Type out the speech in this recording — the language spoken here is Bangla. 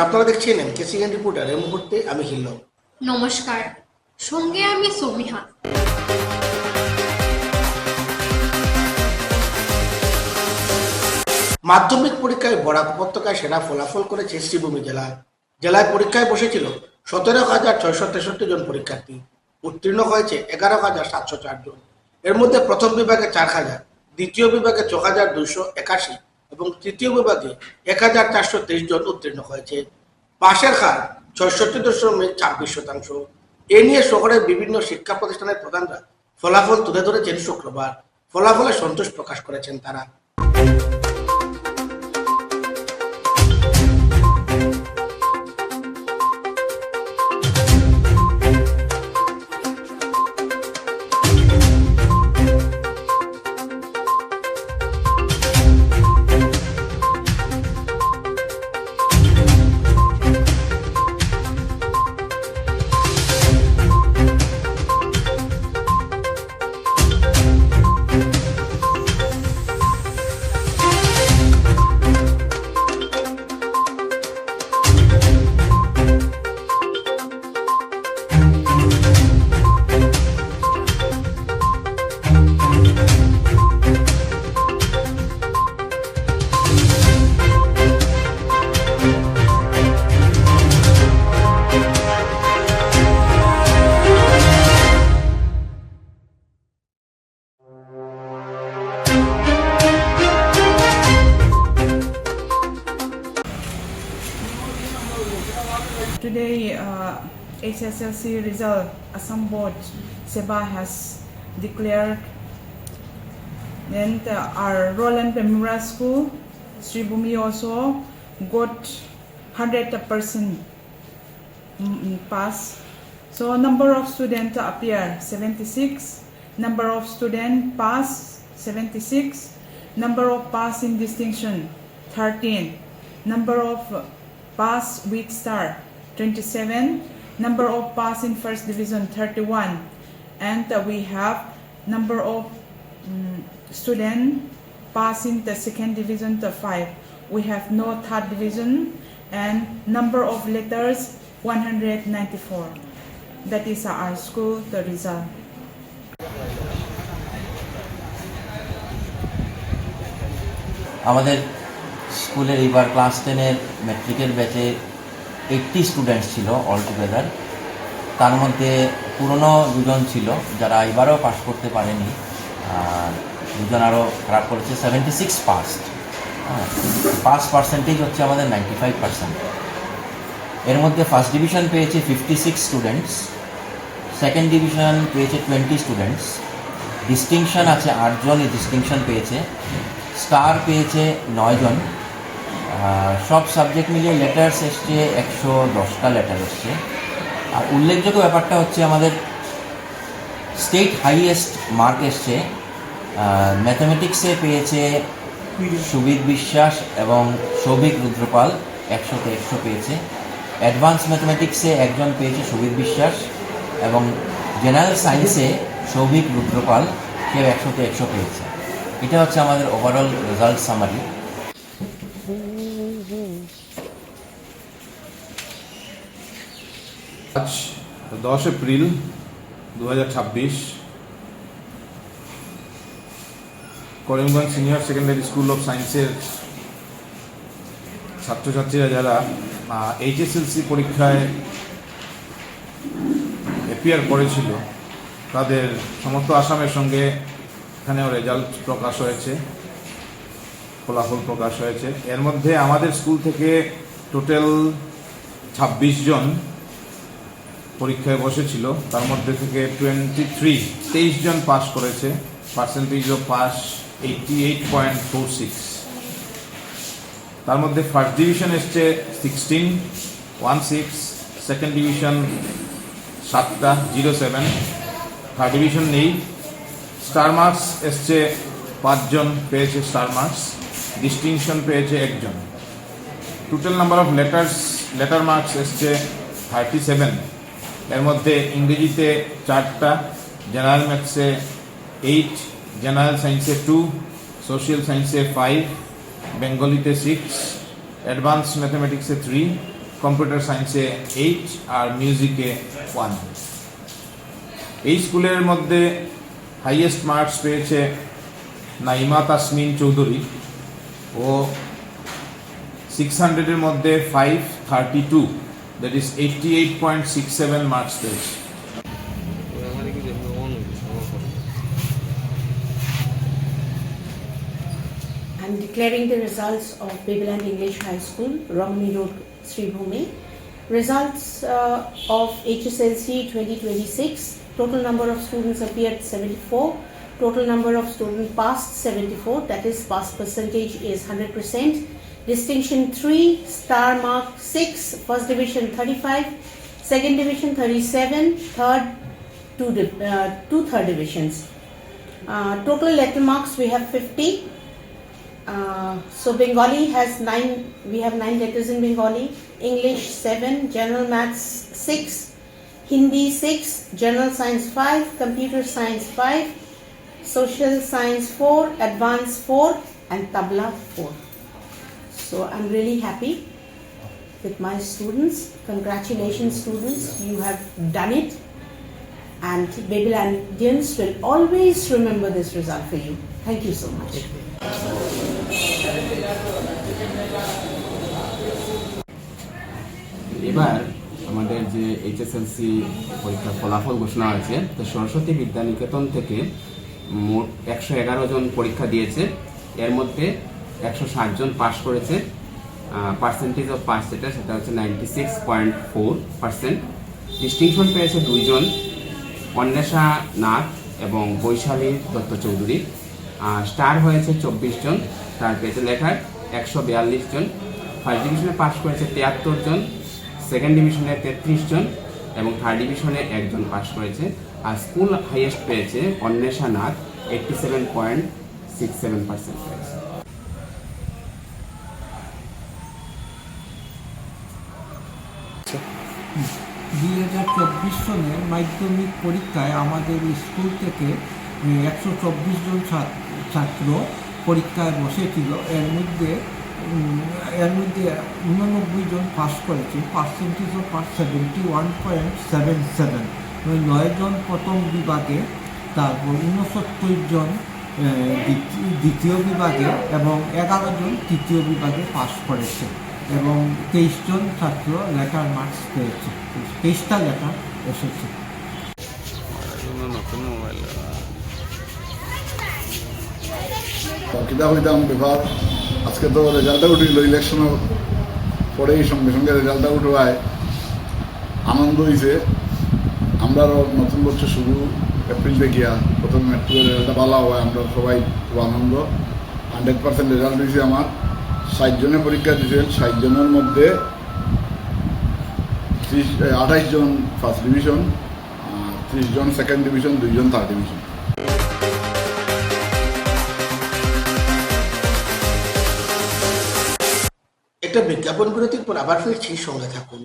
আপনারা দেখছেন এমকেসিএন রিপোর্টার। এই মুহূর্তে আমি হিল্ল। নমস্কার, সঙ্গে আমি সৌমিহা। মাধ্যমিক পরীক্ষায় বরাক উপত্যকায় সেরা ফলাফল করেছে শ্রীভূমি জেলা। জেলায় পরীক্ষায় বসেছিল 17,663 জন পরীক্ষার্থী। উত্তীর্ণ হয়েছে 11,704 জন। এর মধ্যে প্রথম বিভাগে 4,000, দ্বিতীয় বিভাগে 6,281 এবং তৃতীয় বিভাগে 1,423 জন উত্তীর্ণ হয়েছে। পাশের হার 66.26%। এ নিয়ে শহরের বিভিন্ন শিক্ষা প্রতিষ্ঠানের প্রধানরা ফলাফল তুলে ধরেছেন শুক্রবার। ফলাফলে সন্তোষ প্রকাশ করেছেন তারা। Today, HSLC result, Assam Board, SEBA has declared. Then our Roland Memorial School, Sribhumi also got 100% pass. So number of students appear 76, number of students pass 76, number of pass in distinction 13, number of pass with star 27, number of pass in first division 31, and we have number of student pass in the second division to 5. We have no third division, and number of letters 194. That is our school, the result. আমাদের স্কুলের এইবার ক্লাস 10-এর ম্যাট্রিকের ব্যাচে 80 স্টুডেন্টস ছিল অল টুগেদার। তার মধ্যে পুরনো দুজন ছিল যারা এবারও পাস করতে পারেনি, আর দুজন আরও খারাপ করেছে। 76 পাসড। পাস পার্সেন্টেজ হচ্ছে আমাদের 95%। এর মধ্যে ফার্স্ট ডিভিশন পেয়েছে 56 স্টুডেন্টস, সেকেন্ড ডিভিশন পেয়েছে 20 স্টুডেন্টস, ডিস্টিংশন আছে 8 জন ডিস্টিংশন পেয়েছে, স্টার পেয়েছে 9 জন। সব সাবজেক্ট মিলিয়ে লেটার্স এসছে 110টা লেটার এসছে। আর উল্লেখযোগ্য ব্যাপারটা হচ্ছে আমাদের স্টেট হাইয়েস্ট মার্ক এসছে। ম্যাথামেটিক্সে পেয়েছে সুবিদ বিশ্বাস এবং সৌভিক রুদ্রপাল, 100তে 100 পেয়েছে। অ্যাডভান্স ম্যাথামেটিক্সে একজন পেয়েছে সুবিদ বিশ্বাস, এবং জেনারেল সায়েন্সে সৌভিক রুদ্রপাল, কেউ 100তে 100 পেয়েছে। এটা হচ্ছে আমাদের ওভারঅল রেজাল্ট সামারি। আজ 10 April 2026 Karimganj senior secondary school of সায়েন্সের ছাত্রছাত্রীরা যারা এইচএসএলসি পরীক্ষায় অ্যাপিয়ার করেছিল, তাদের সমস্ত আসামের সঙ্গে এখানেও রেজাল্ট প্রকাশ হয়েছে, ফলাফল প্রকাশ হয়েছে। এর মধ্যে আমাদের স্কুল থেকে টোটাল 26 জন পরীক্ষায় বসেছিল। তার মধ্যে থেকে 23 জন পাস করেছে। Percentage of pass 88.46। তার মধ্যে ফার্স্ট ডিভিশন এসছে 16, সেকেন্ড ডিভিশন 7টা 07, থার্ড ডিভিশন নেই। স্টার মার্কস এসছে 5 জন পেয়েছে স্টার মার্কস, ডিস্টিংশন পেয়েছে 1 জন। Total number of letter marks এসছে 37। এর মধ্যে ইংরেজিতে 4টা, জেনারেল ম্যাথসে 8, জেনারেল সায়েন্সে 2, সোশ্যাল সায়েন্সে 5, বেঙ্গলিতে 6, অ্যাডভান্স ম্যাথামেটিক্সে 3, কম্পিউটার সায়েন্সে 8 আর মিউজিকে 1। এই স্কুলের মধ্যে হাইয়েস্ট মার্কস পেয়েছে নাইমা তাসমিন চৌধুরী, ও 600-এর মধ্যে 532, দ্যাট ইজ 88.67 মার্কস পেয়েছে। I'm declaring the results of Babyland English High School, Romney Road, Sribhumi. Results of HSLC 2026. Total number of students appeared 74. Total number of students passed 74. That is, pass percentage is 100%. Distinction 3, star mark 6, first division 35, second division 37, third two third divisions. Total letter marks we have 50. So Bengali has 9, we have 9 letters in Bengali, English 7, General Maths 6, Hindi 6, General Science 5, Computer Science 5, Social Science 4, Advanced 4 and Tabla 4. So I'm really happy with my students. Congratulations students, you have done it, and Babylandians will always remember this result for you. Thank you so much. এবার আমাদের যে এইচএসএলসি পরীক্ষার ফলাফল ঘোষণা হয়েছে, তো সরস্বতী বিদ্যানিকেতন থেকে মোট 111 জন পরীক্ষা দিয়েছে। এর মধ্যে 160 জন পাশ করেছে। পার্সেন্টেজ অফ পাস যেটা, সেটা হচ্ছে 96.4%। ডিস্টিংশন পেয়েছে 2 জন, অন্বেষা নাথ এবং বৈশালী দত্ত চৌধুরী। স্টার হয়েছে 24 জন, স্টার পেয়েছে লেখায় 142 জন। ফার্স্ট ডিভিশনে পাশ করেছে 73 জন, সেকেন্ড ডিভিশনে 33 জন এবং থার্ড ডিভিশনে 1 জন পাশ করেছে। আর স্কুল হাইয়েস্ট পেয়েছে অন্বেষা নাথ, 87.67% পেয়েছে। 2024 সনের মাধ্যমিক পরীক্ষায় আমাদের স্কুল থেকে 124 জন ছাত্র পরীক্ষায় বসেছিল। এর মধ্যে 89 জন পাস করেছে। Percentage of pass 71.77। 9 জন প্রথম বিভাগে, তারপর 69 জন দ্বিতীয় বিভাগে এবং 11 জন তৃতীয় বিভাগে পাস করেছে এবং 23 জন ছাত্র লেটার মার্কস পেয়েছে। 23টা লেটার এসেছে। কিতা হইতাম ব্যাপার, আজকে তো রেজাল্টটা উঠিল, ইলেকশনের পরেই সঙ্গে সঙ্গে রেজাল্টটা উঠোয়ায় আনন্দ হয়েছে। আমরা নতুন বছর শুরু এপ্রিল থেকে প্রথম মেট্রিকের রেজাল্টটা ভালো হয়, আমরা সবাই খুব আনন্দ। 100% রেজাল্ট হয়েছে আমার। 60 জনের পরীক্ষা দিয়েছে, 60 জনের মধ্যে 28 জন ফার্স্ট ডিভিশন, 30 জন সেকেন্ড ডিভিশন, 2 জন থার্ড ডিভিশন। একটা বিজ্ঞাপন বিরতির পর আবার ফিরছি, সঙ্গে থাকুন।